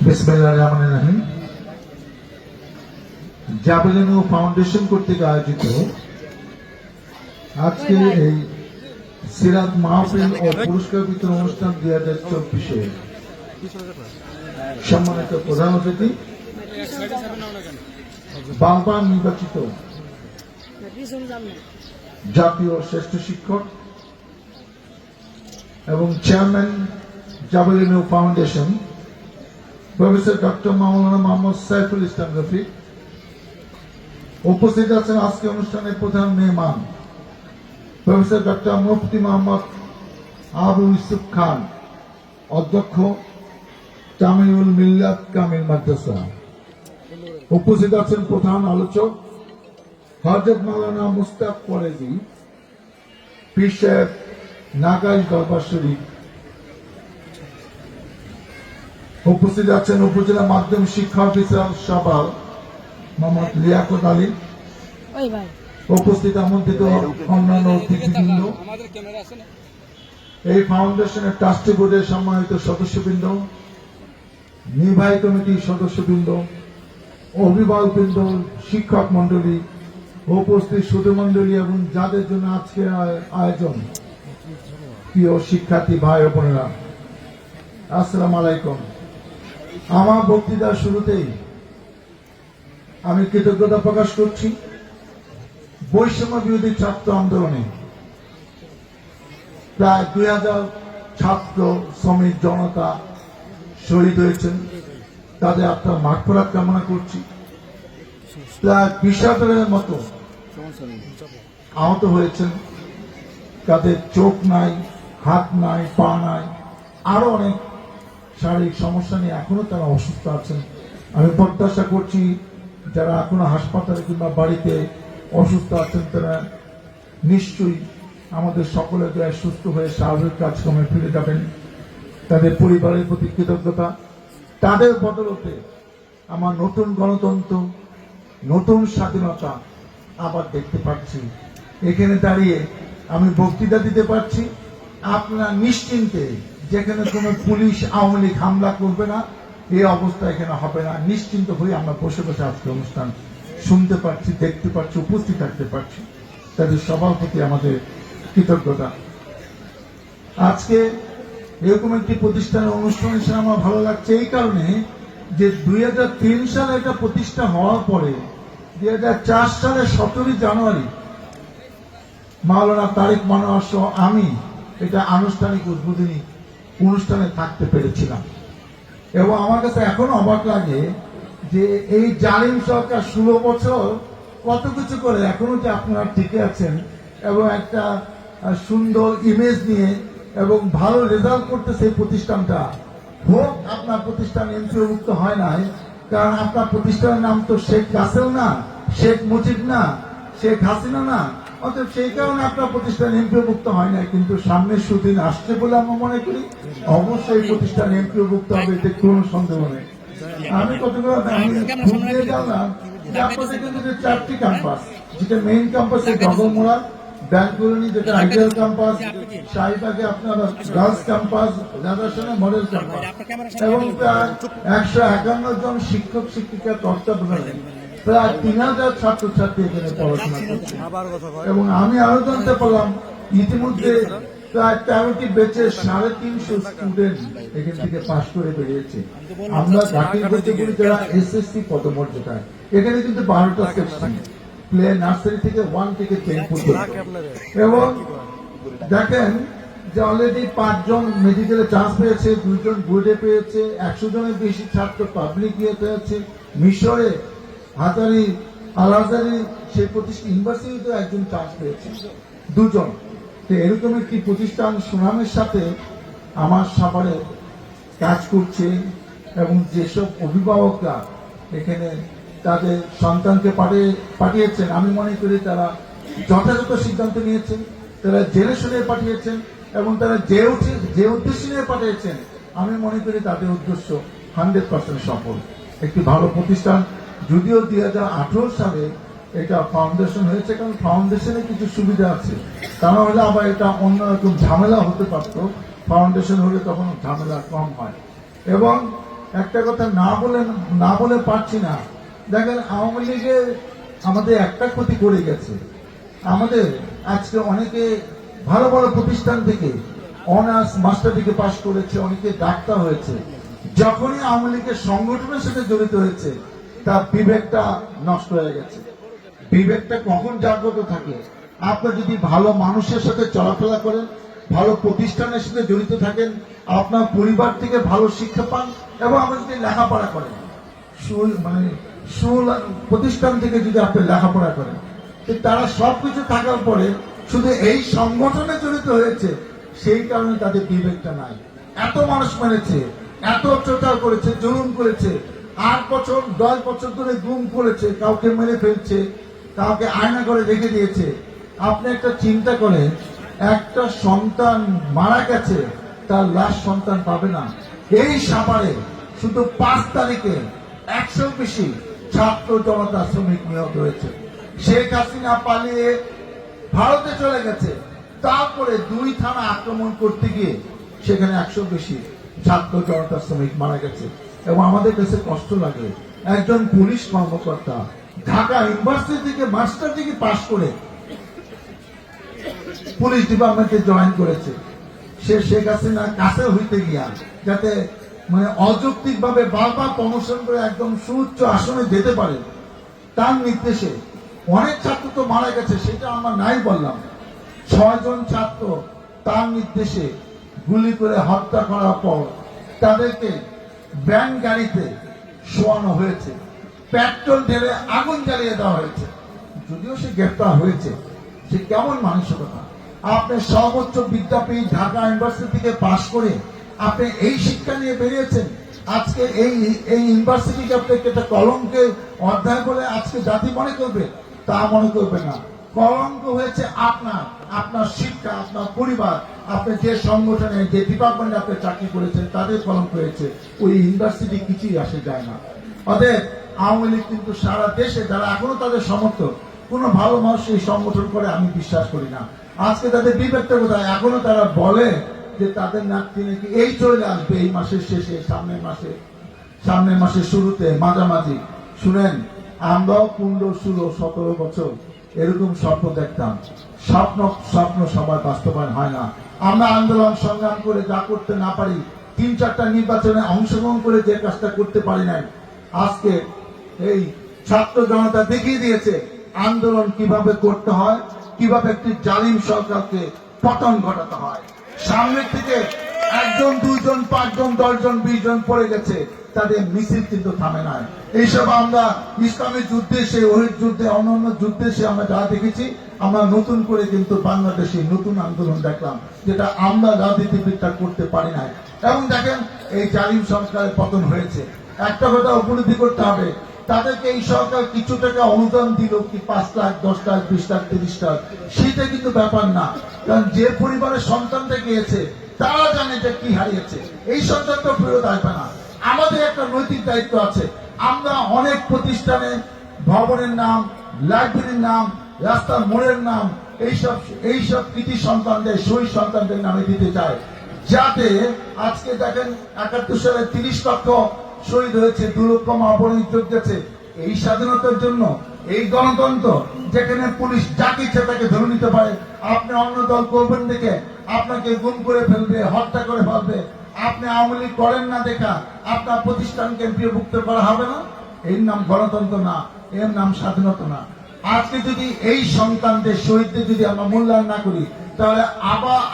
বিসমিল্লাহির রহমানির রহিম। জাবেলিনু ফাউন্ডেশন কর্তৃক আয়োজিত আজকে এই সিরাত মাহফিল ও পুরস্কার বিতরণ অনুষ্ঠান 2024 সম্মানিত প্রধান অতিথি, বারবার নির্বাচিত জাতীয় শ্রেষ্ঠ শিক্ষক এবং চেয়ারম্যান জাবেলিনু ফাউন্ডেশন প্রফেসর ডক্টর মাওলানা মোহাম্মদ সাইফুল ইসলাম রফিক, উপস্থিত আছেন আজকে অনুষ্ঠানের প্রধান মেহমান প্রফেসর ডক্টর মুফতি মোহাম্মদ আবু ইউসুফ খান, অধ্যক্ষ জামিউল মিল্লাত কামিল মাদ্রাসা। উপস্থিত আছেন প্রধান আলোচক হযরত মাওলানা মুস্তাক পরেজি, পীর সাহেব, নাগাইশ দরবার শরীফ। উপস্থিত আছেন উপজেলা মাধ্যমিক শিক্ষা অফিসার সভার মোহাম্মদ লিয়াকত আলী। উপস্থিত আমন্ত্রিত অন্যান্য অতিথিবৃন্দ, এই ফাউন্ডেশনের ট্রাস্টি বোর্ডের সম্মানিত সদস্যবৃন্দ, নির্বাহী কমিটির সদস্যবৃন্দ, অভিভাবকবৃন্দ, শিক্ষক মন্ডলী, উপস্থিত সুধীমণ্ডলী এবং যাদের জন্য আজকের আয়োজন, প্রিয় শিক্ষার্থী ভাই ও বোনেরা, আসসালামু আলাইকুম। আমার বক্তৃতার শুরুতেই আমি কৃতজ্ঞতা প্রকাশ করছি বৈষম্য বিরোধী ছাত্র আন্দোলনে প্রায় 2000 ছাত্র শ্রমিক জনতা শহীদ হয়েছেন, তাদের আত্মার মাগফিরাত কামনা করছি। প্রায় 20,000-এর মতো আহত হয়েছেন, তাদের চোখ নাই, হাত নাই, পা নাই, আরো অনেক শারীরিক সমস্যা নিয়ে এখনো তারা অসুস্থ আছেন। আমি প্রত্যাশা করছি যারা এখনো হাসপাতালে কিংবা বাড়িতে অসুস্থ আছেন তারা নিশ্চয়ই আমাদের সকলের দয়ায় সুস্থ হয়ে স্বাভাবিক কাজকর্মে ফিরে যাবেন। তাদের পরিবারের প্রতি কৃতজ্ঞতা। তাদের বদলতে আমার নতুন গণতন্ত্র, নতুন স্বাধীনতা আবার দেখতে পাচ্ছি। এখানে দাঁড়িয়ে আমি বক্তৃতা দিতে পারছি। আপনারা নিশ্চিন্তে, যেখানে কোনো পুলিশ আওয়ামী লীগ হামলা করবে না, এই অবস্থা এখানে হবে না, নিশ্চিন্ত হয়ে আমরা বসে বসে আজকে অনুষ্ঠান শুনতে পারছি, দেখতে পাচ্ছি, উপস্থিত থাকতে পারছি। তাদের সবার প্রতি আমাদের কৃতজ্ঞতা। আজকে এরকম একটি প্রতিষ্ঠানের অনুষ্ঠান এসে আমার ভালো লাগছে এই কারণে যে 2003 সালে এটা প্রতিষ্ঠা হওয়ার পরে 2004 সালের 17 জানুয়ারি মাওলানা তারেক মনোয়ার সহ আমি এটা আনুষ্ঠানিক উদ্বোধনী অনুষ্ঠানে থাকতে পেরেছিলাম। এবং আমার কাছে এখনো অবাক লাগে যে এই জালিম সরকার 16 বছর কত কিছু করে এখনো যে আপনারা টিকে আছেন এবং একটা সুন্দর ইমেজ নিয়ে এবং ভালো রেজাল্ট করতেছে এই প্রতিষ্ঠানটা। হোক আপনার প্রতিষ্ঠান এমপিওভুক্ত হয় নাই, কারণ আপনার প্রতিষ্ঠানের নাম তো শেখ রাসেল না, শেখ মুজিব না, শেখ হাসিনা না, অতএব সেই কারণে আপনার প্রতিষ্ঠান এমপিওভুক্ত হয় নাই। কিন্তু সামনের সুদিন আসছে বলে আমরা মনে করি অবশ্যই প্রতিষ্ঠান এমপিওভুক্ত হবে, এতে কোনো সন্দেহ নেই। আমি কতগুলো জানলাম যে আপনাদের কিন্তু 4টি ক্যাম্পাস, যেটা main campus Dagarmora, bank colony যেটা আইডিয়াল ক্যাম্পাস, শাহীবাগে আপনার গার্লস ক্যাম্পাস, রাজাসানে মডেল ক্যাম্পাস এবং প্রায় 151 জন শিক্ষক শিক্ষিকা তত্ত্বাবধানে প্রায় 3000 ছাত্রছাত্রী এখানে পড়াশোনা করছে। এবং আমি আরো জানতে পারলাম ইতিমধ্যে প্রায় 13টি ব্যাচে 350 স্টুডেন্ট এখান থেকে পাশ করে বেরিয়েছে। আমরা ঢাকায় বলতে বলি যারা এসএসসি পদমর্যাদায়, এখানে কিন্তু 12টা সেকশন, প্লে নার্সারি থেকে 1 থেকে 10 পর্যন্ত। এবং দেখেন যে অলরেডি 5 জন মেডিকেলে চান্স পেয়েছে, 2 জন বোর্ডে পেয়েছে, 100 জনের বেশি ছাত্র পাবলিক ইয়েতে আছে। মিশরে হাজারি আল আজহারি সেই প্রতিষ্ঠান ইউনিভার্সিটিতে 1 জন চান্স পেয়েছে, 2 জন। তো এরকম একটি প্রতিষ্ঠান সুনামের সাথে আমার সাভারে কাজ করছে এবং যেসব অভিভাবকরা এখানে তাদের সন্তানকে পাঠিয়েছেন, আমি মনে করি তারা যথাযথ সিদ্ধান্ত নিয়েছেন, তারা জেনে শুনে পাঠিয়েছেন এবং তারা যে উদ্দেশ্য নিয়ে পাঠিয়েছেন আমি মনে করি তাদের উদ্দেশ্য 100% সফল। একটি ভালো প্রতিষ্ঠান, যদিও 2018 সালে এটা ফাউন্ডেশন হয়েছে, কারণ ফাউন্ডেশনে কিছু সুবিধা আছে, তা না হলে আবার এটা অন্যরকম ঝামেলা হতে পারত। ফাউন্ডেশন হলে তখন ঝামেলা কম হয়। এবং একটা কথা না বলে পারছি না। দেখেন, আওয়ামী লীগে আমাদের একটা ক্ষতি করে গেছে। আমাদের আজকে অনেকে ভালো ভালো প্রতিষ্ঠান থেকে অনার্স মাস্টার ডিগ্রি পাশ করেছে, অনেকে ডাক্তার হয়েছে। যখনই আওয়ামী লীগের সংগঠনের সাথে জড়িত হয়েছে, তার বিবেকটা নষ্ট হয়ে গেছে। বিবেকটা কখন জাগ্রত থাকে? আপনার যদি ভালো মানুষের সাথে চলাফেরা করেন, ভালো প্রতিষ্ঠানের সাথে জড়িত থাকেন, আপনার পরিবার থেকে ভালো শিক্ষা পান এবং আপনি যদি লেখাপড়া করেন, স্কুল প্রতিষ্ঠান থেকে যদি আপনি লেখাপড়া করেন, তারা সবকিছু থাকার পরে শুধু এই সংগঠনে জড়িত হয়েছে, সেই কারণে তাদের বিবেকটা নাই। এত মানুষ মেরেছে, এত অত্যাচার করেছে, জুলুম করেছে, 8 বছর 10 বছর ধরে গুম করেছে, কাউকে মেরে ফেলছে, কাউকে আয়না করে রেখে দিয়েছে। আপনি একটা চিন্তা করেন, একটা সন্তান মারা গেছে, তার লাশ সন্তান পাবে না। এই সাভারে শুধু 5 তারিখে 100 বেশি ছাত্র জনতা শ্রমিক নিহত হয়েছে। শেখ হাসিনা পালিয়ে ভারতে চলে গেছে, তারপরে 2 থানা আক্রমণ করতে গিয়ে সেখানে 100 বেশি ছাত্র জনতা শ্রমিক মারা গেছে। এবং আমাদের কাছে কষ্ট লাগে, একজন পুলিশ কর্মকর্তা ঢাকা ইউনিভার্সিটি থেকে মাস্টার ডিগ্রি পাশ করে পুলিশ ডিপার্টমেন্টে জয়েন করেছে। সে শেখ হাসিনা কাছে হইতে গিয়া যাতে অযৌক্তিক ভাবে বারবার প্রমোশন করে একদম সুউচ্চ আসনে যেতে পারে, তার নির্দেশে অনেক ছাত্র তো মারা গেছে, সেটা আমরা নাই বললাম। 6 জন ছাত্র তার নির্দেশে গুলি করে হত্যা করার পর তাদেরকে ভ্যান গাড়িতে শোয়ানো হয়েছে, পেট্রোল ঢেলে আগুন জ্বালিয়ে দেওয়া হয়েছে। যদিও সে গ্রেপ্তার হয়েছে, সে কেমন মানসিকতা? আপনি সর্বোচ্চ বিদ্যাপীঠ ঢাকা ইউনিভার্সিটি থেকে পাশ করে আপনি এই শিক্ষা নিয়ে বেরিয়েছেন, আজকে এই ইউনিভার্সিটিকে আপনাকে একটা কলঙ্কের অধ্যায় বলে আজকে জাতি মনে করবে? তা মনে করবে না। কলঙ্ক হয়েছে আপনার শিক্ষা, আপনার পরিবার, আপনি যে সংগঠনে যে ডিপার্টমেন্টে আপনি চাকরি করেছেন তাদের কলঙ্ক হয়েছে। ওই ইউনিভার্সিটি কিছুই আসে যায় না। অতএব আওয়ামী লীগ কিন্তু সারা দেশে যারা এখনো তাদের সমর্থক, কোনো ভালো মানুষ এই সংগঠন করে আমি বিশ্বাস করি না। আজকে তাদের বিবেকটা কোথায়? এখনো তারা বলে যে তাদের নাকি নাকি এই চলে আসবে এই মাসের শেষে, সামনের মাসের শুরুতে, মাঝামাঝি। শুনেন, আমরাও 15-16-17 বছর এরকম স্বপ্ন দেখতাম। স্বপ্ন সবার বাস্তবায়ন হয় না। আমরা আন্দোলন সংগ্রাম করে যা করতে না পারি, 3-4টা নির্বাচনে অংশগ্রহণ করে যে কাজটা করতে পারি নাই, আজকে এই ছাত্র জনতা দেখিয়ে দিয়েছে আন্দোলন কিভাবে করতে হয়, কিভাবে একটি জালিম সরকারকে পতন ঘটাতে হয়। সামনের থেকে 1 জন 2 জন 5 জন 10 জন 20 জন পড়ে গেছে, তাদের মিছিল কিন্তু থামে নাই। এইসব আমরা ইসলামী যুদ্ধে, সে ওহিদ যুদ্ধে, অন্যান্য যুদ্ধে সে আমরা যা দেখেছি, আমরা নতুন করে কিন্তু বাংলাদেশে নতুন আন্দোলন দেখলাম, যেটা আমরা রাজনীতিবিদটা করতে পারি নাই। এবং দেখেন, এই জালিম সরকারের পতন হয়েছে। একটা কথা উপলব্ধি করতে হবে, তাদেরকে এই সরকার কিছু টাকা অনুদান দিল, কি 5 লাখ 10 লাখ 20 লাখ 30 লাখ, সেটা কিন্তু ব্যাপার না। কারণ যে পরিবারের সন্তানটা গিয়েছে তারা জানে যে কি হারিয়েছে, এই সন্তান তো ফেরত আসবে না। আমাদের একটা নৈতিক দায়িত্ব আছে। আমরা অনেক প্রতিষ্ঠানে ভবনের নাম, লাইব্রেরির নাম, রাস্তার মোড়ের নাম, এইসব কৃতি সন্তানদের, শহীদ সন্তানদের নামে দিতে চাই, যাতে আজকে দেখেন 71 সালে 30 লক্ষ শহীদ হয়েছে, 2 লক্ষ মা বোন ইজ্জত গেছে। এই স্বাধীনতার জন্য, এই গণতন্ত্র যেখানে পুলিশ যাকে ইচ্ছে তাকে ধরে নিতে পারে, আপনি অন্য দল করবেন দেখে আপনাকে গুম করে ফেলবে, হত্যা করে ফেলবে, আপনি আওয়ামী লীগ করেন না দেখা আপনার প্রতিষ্ঠানকে এমপিওভুক্ত করা হবে না। এর নাম গণতন্ত্র না, এর নাম স্বাধীনতা না। আজকে যদি এই সন্তানদের, শহীদদের যদি আমরা মূল্যায়ন না করি, তাহলে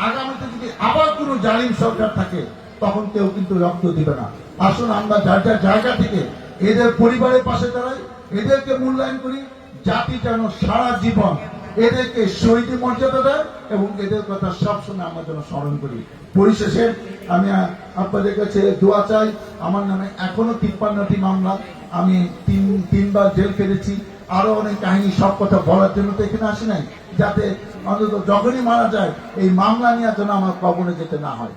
আগামীতে যদি আবার কোনো জালিম সরকার থাকে, তখন কেউ কিন্তু রক্ত দিবে না। আসুন আমরা যার যার জায়গা থেকে এদের পরিবারের পাশে দাঁড়াই, এদেরকে মূল্যায়ন করি, জাতি যেন সারা জীবন এদেরকে শহীদ মর্যাদা দেয় এবং এদের কথা সবসময় আমরা যেন স্মরণ করি। পরিশেষে আমি আপনাদের কাছে দোয়া চাই। আমার নামে এখনো 53টি মামলা, আমি 3বার জেল কেটেছি, আরো অনেক কাহিনী, সব কথা বলার জন্য তো এখানে আসি নাই, যাতে অন্তত যখনই মারা যায় এই মামলা নিয়ে যেন আমার কবরে যেতে না হয়।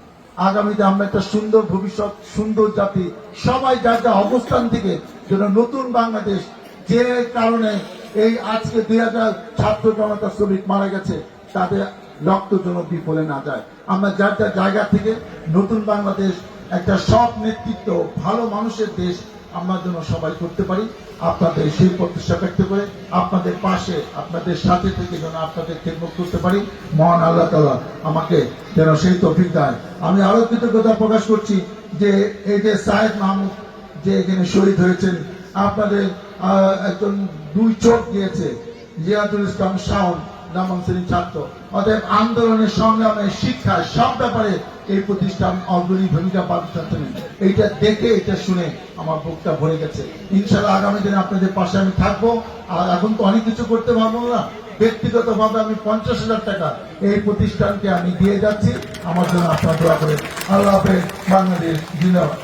আগামীতে আমরা একটা সুন্দর ভবিষ্যৎ, সুন্দর জাতি, সবাই যার যা অবস্থান থেকে যেন নতুন বাংলাদেশ, যে কারণে এই আজকে 2000 ছাত্র জনতা শ্রমিক মারা গেছে, তাদের রক্ত যেন বিফলে না যায়। আমরা যার যার জায়গা থেকে নতুন বাংলাদেশ একটা সৎ নেতৃত্ব, ভালো মানুষের দেশ আমরা যেন সবাই করতে পারি। আপনাদের সেই প্রত্যাশা ব্যক্ত করে আপনাদের পাশে, আপনাদের সাথে থেকে যেন আপনাদের খেদমত করতে পারি, মহান আল্লাহ তাআলা আমাকে যেন সেই তৌফিক দেয়। আমি আরো কৃতজ্ঞতা প্রকাশ করছি যে এই যে সায়েদ মাহমুদ যে এখানে শহীদ হয়েছেন, আপনাদের একজন 2 চোখ দিয়েছে, জিয়াদুল ইসলাম শাওন নামন শ্রেণীর ছাত্র। অতএব আন্দোলনের সংগ্রামে শিক্ষা সব ব্যাপারে এই প্রতিষ্ঠান অগ্রণী ভূমিকা পালন করছেন। এইটা দেখে, এটা শুনে আমার বুকটা ভরে গেছে। ইনশাআল্লাহ আগামী দিনে আপনাদের পাশে আমি থাকবো। আর এখন তো অনেক কিছু করতে পারবো না, ব্যক্তিগতভাবে আমি 50,000 টাকা এই প্রতিষ্ঠানকে আমি দিয়ে যাচ্ছি। আমার জন্য আপনারা দোয়া করেন। আল্লাহ হাফেজ। বাংলাদেশ জিন্দাবাদ।